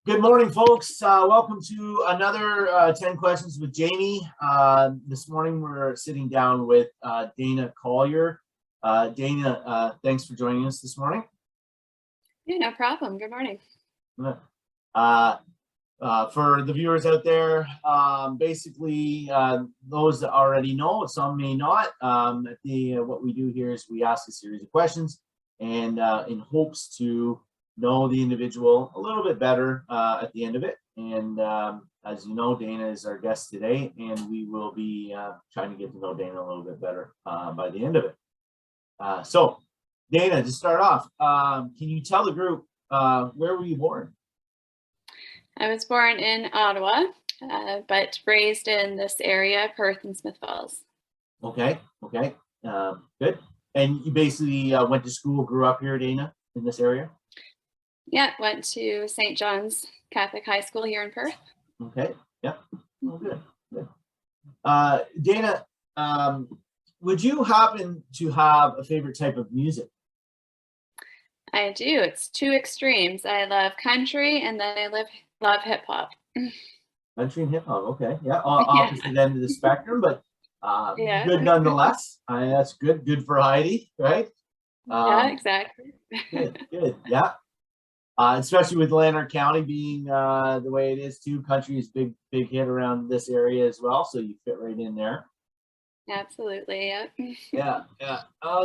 Good morning, folks. Welcome to another 10 Questions with Jamie. This morning, we're sitting down with Dayna Collier. Dayna, thanks for joining us this morning. Yeah, no problem. Good morning. For the viewers out there, basically, those that already know, some may not, what we do here is we ask a series of questions and in hopes to know the individual a little bit better at the end of it. And as you know, Dayna is our guest today, and we will be trying to get to know Dayna a little bit better by the end of it. So, Dayna, to start off, can you tell the group where were you born? I was born in Ottawa, but raised in this area, Perth and Smith Falls. Okay, good. And you basically went to school, grew up here, Dayna, in this area? Yeah, went to St. John's Catholic High School here in Perth. Okay, yeah, oh, good. Dayna, would you happen to have a favorite type of music? I do. It's two extremes. I love country, and then I love hip hop. Country and hip hop, okay, yeah, opposite end of the spectrum, but Yeah. good nonetheless. That's good variety, right? Yeah, exactly. Good, yeah. Especially with Lanark County being the way it is too, country is big hit around this area as well, so you fit right in there. Absolutely, yeah.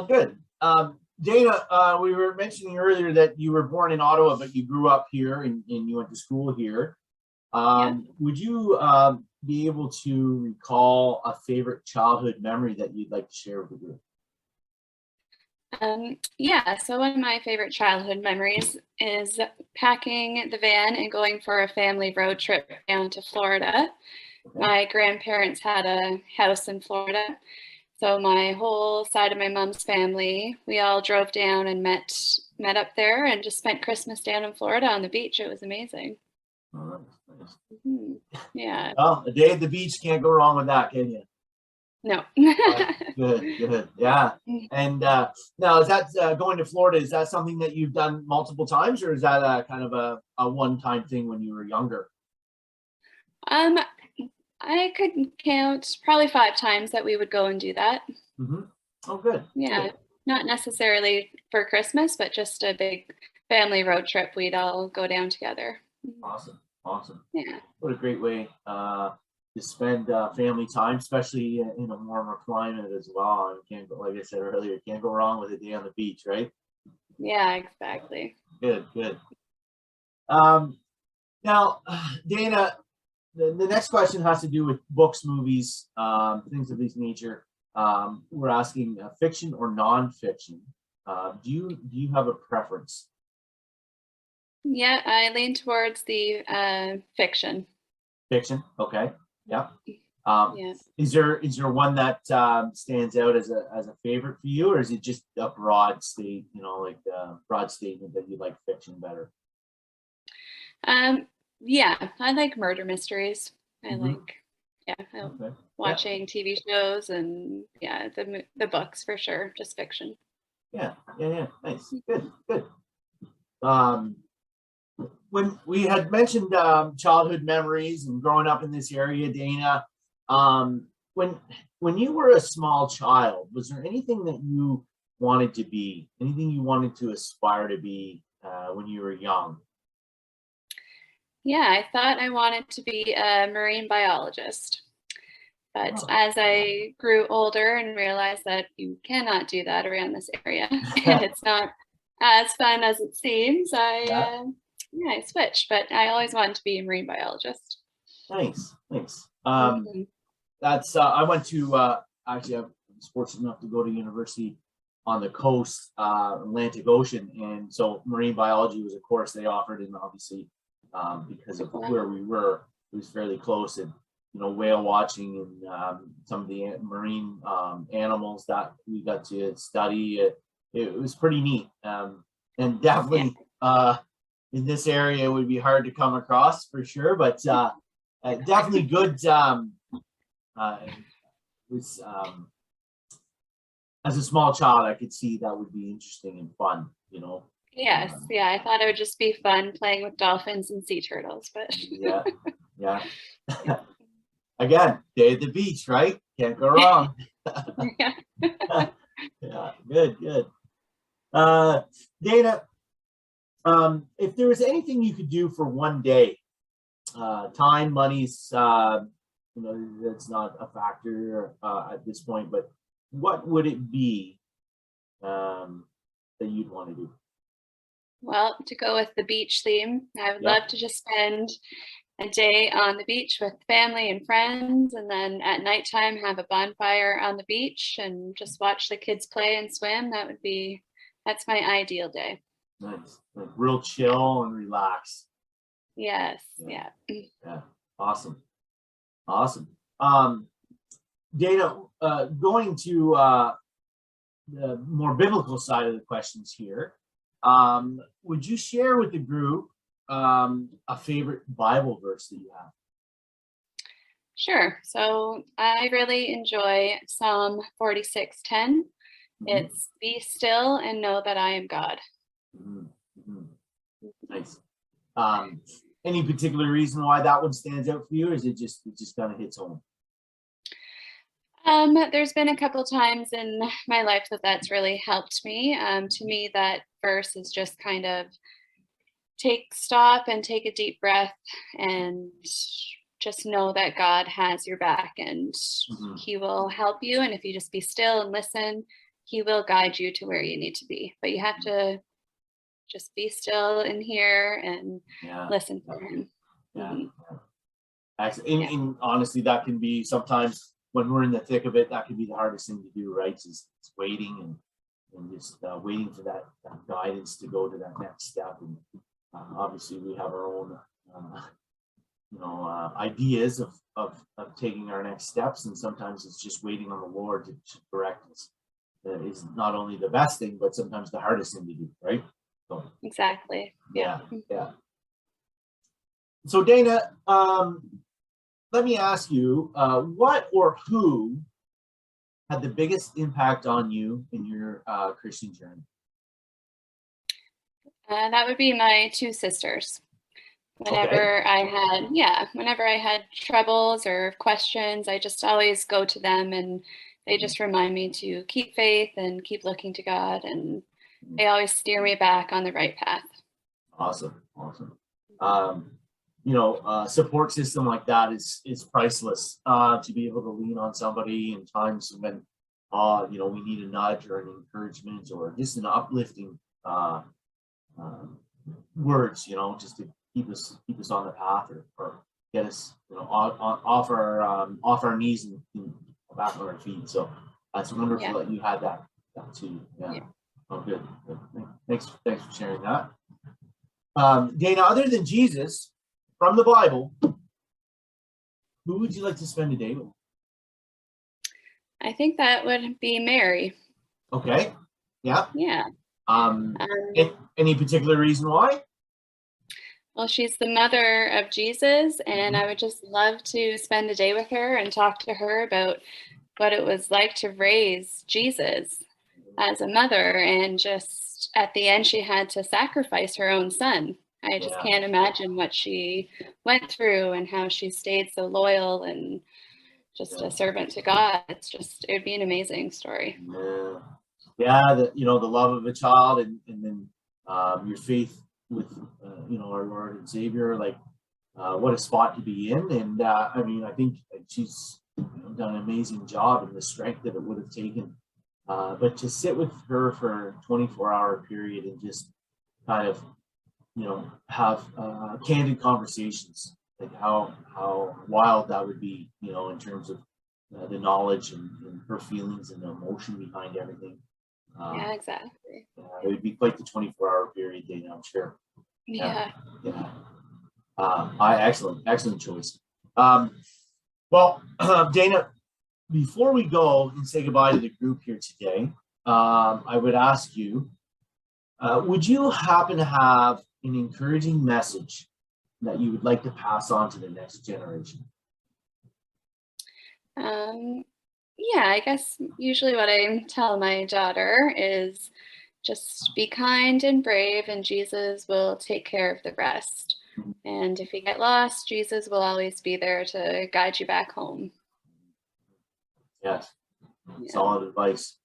Good. Dayna, we were mentioning earlier that you were born in Ottawa, but you grew up here and you went to school here. Would you be able to recall a favorite childhood memory that you'd like to share with the group? Yeah, so one of my favorite childhood memories is packing the van and going for a family road trip down to Florida. Okay. My grandparents had a house in Florida, so my whole side of my mom's family, we all drove down and met up there and just spent Christmas down in Florida on the beach. It was amazing. Oh, nice. Mm-hmm. Yeah. Well, a day at the beach, can't go wrong with that, can you? No. Good. Yeah. And now, is that going to Florida? Is that something that you've done multiple times, or is that a kind of a one-time thing when you were younger? I could count probably 5 times that we would go and do that. Mm-hmm. Oh, good. Yeah, good. Not necessarily for Christmas, but just a big family road trip. We'd all go down together. Awesome. Yeah. What a great way to spend family time, especially in a warmer climate as well. And can't go, like I said earlier, can't go wrong with a day on the beach, right? Yeah, exactly. Good. Now, Dayna, the next question has to do with books, movies, things of this nature. We're asking fiction or nonfiction. Do you have a preference? Yeah, I lean towards the fiction. Fiction, okay. Yeah. Yeah. Is there one that stands out as a favorite for you, or is it just a broad state, broad statement that you like fiction better? Yeah, I like murder mysteries. I like okay. watching TV shows and the books for sure, just fiction. Yeah. Nice. Good. When we had mentioned childhood memories and growing up in this area, Dayna, when you were a small child, was there anything that you wanted to be, anything you wanted to aspire to be when you were young? Yeah, I thought I wanted to be a marine biologist. But as I grew older and realized that you cannot do that around this area, and it's not as fun as it seems, I switched. But I always wanted to be a marine biologist. Nice. That's I went to actually I was fortunate enough to go to university on the coast, Atlantic Ocean, and so marine biology was a course they offered, and obviously because of where we were, it was fairly close, and whale watching and some of the marine animals that we got to study. It was pretty neat, and definitely in this area it would be hard to come across for sure, but definitely good. Was as a small child, I could see that would be interesting and fun. Yes, yeah, I thought it would just be fun playing with dolphins and sea turtles, but Yeah, yeah. yeah. Again, day at the beach, right? Can't go wrong. Yeah. Yeah, good, good. Dayna, if there was anything you could do for one day, time, money's, that's not a factor at this point, but what would it be that you'd want to do? Well, to go with the beach theme, I would Yeah, love to just spend a day on the beach with family and friends, and then at nighttime have a bonfire on the beach and just watch the kids play and swim. That's my ideal day. nice. Like real Yeah. chill and relax. Yes. Yeah, Yeah. yeah. Awesome. Awesome. Dayna, going to the more biblical side of the questions here, would you share with the group a favorite Bible verse that you have? Sure. So I really enjoy Psalm 46:10. Mhm, It's be still and know that I am God. mhm, mhm. Nice. Um, any particular reason why that one stands out for you, or is it just kind of hits home? There's been a couple times in my life that that's really helped me. To me, that verse is just kind of stop and take a deep breath and just know that God has your back and Mhm. he will help you. And if you just be still and listen, he will guide you to where you need to be. But you have to just be still in here and Yeah, listen for him. yeah. Mhm. Yeah, And honestly, that can be sometimes when we're in the thick of it, that can be the hardest thing to do, right? Is waiting and just waiting for that guidance to go to that next step. And obviously, we have our own, uh, ideas of taking our next steps, and sometimes it's just waiting on the Lord to correct us. That is not only the best thing, but sometimes the hardest thing to do, right? So, exactly. Yeah. yeah, yeah. So, Dayna, let me ask you, what or who had the biggest impact on you in your Christian journey? That would be my two sisters. Okay. Whenever I had troubles or questions, I just always go to them and they Mhm. just remind me to keep faith and keep looking to God. And Mhm. they always steer me back on the right path. Awesome, awesome. Um, support system like that is priceless. To be able to lean on somebody in times when, we need a nudge or an encouragement or just an uplifting uh, um, words, just to keep us on the path or get us, off our knees and back on our feet. So that's wonderful Yeah. that you had that too. Yeah. Yeah. Oh, good. Good. Thanks for sharing that. Dayna, other than Jesus from the Bible, who would you like to spend a day with? I think that would be Mary. Okay. Yeah. Yeah. Um, Um, any particular reason why? well, she's the mother of Jesus, and Mhm. I would just love to spend a day with her and talk to her about what it was like to raise Jesus as a mother. And just at the end, she had to sacrifice her own son. I just Yeah. can't imagine what she went through and how she stayed so loyal and just Yeah. a servant to God. It would be an amazing story. Yeah. Yeah. The love of a child and then your faith with our Lord and Savior. Like, what a spot to be in. And I mean, I think she's done an amazing job in the strength that it would have taken. But to sit with her for a 24-hour period and just kind of have candid conversations, like how wild that would be, in terms of the knowledge and her feelings and the emotion behind everything. Yeah, um, exactly. it would be quite the 24-hour period, Dayna, I'm sure. Yeah, Yeah. yeah. Excellent choice. um, well, Dayna, before we go and say goodbye to the group here today, I would ask you, would you happen to have an encouraging message that you would like to pass on to the next generation? Um, yeah, I guess usually what I tell my daughter is just be kind and brave, and Jesus will take care of the rest. And if you get lost, Jesus will always be there to guide you back home. Yes. Yeah. Solid advice.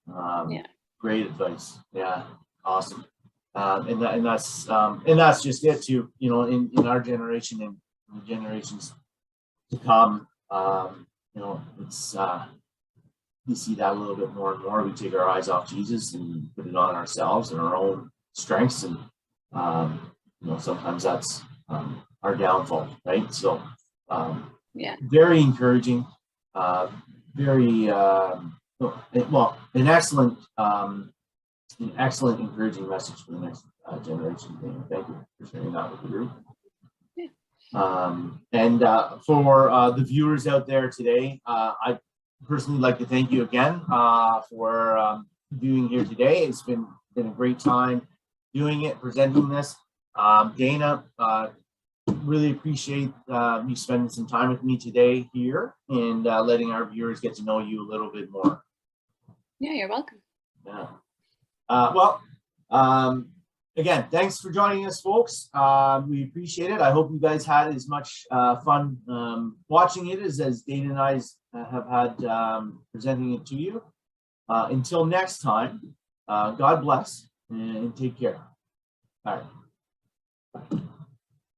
Yeah. Great advice. Yeah. Awesome. And that's just it too, you know, in our generation and the generations to come. You know, it's we see that a little bit more and more. We take our eyes off Jesus and put it on ourselves and our own strengths, and you know, sometimes that's our downfall, right? So Yeah. very encouraging, very well, an excellent encouraging message for the next generation. Thank you for sharing that with the group. And for the viewers out there today, I personally like to thank you again for viewing here today. It's been a great time doing it, presenting this. Dayna, really appreciate you spending some time with me today here and letting our viewers get to know you a little bit more. Yeah, you're welcome. Yeah. Again, thanks for joining us, folks. We appreciate it. I hope you guys had as much fun watching it as Dayna and I have had presenting it to you. Until next time, God bless and take care. All right. Bye.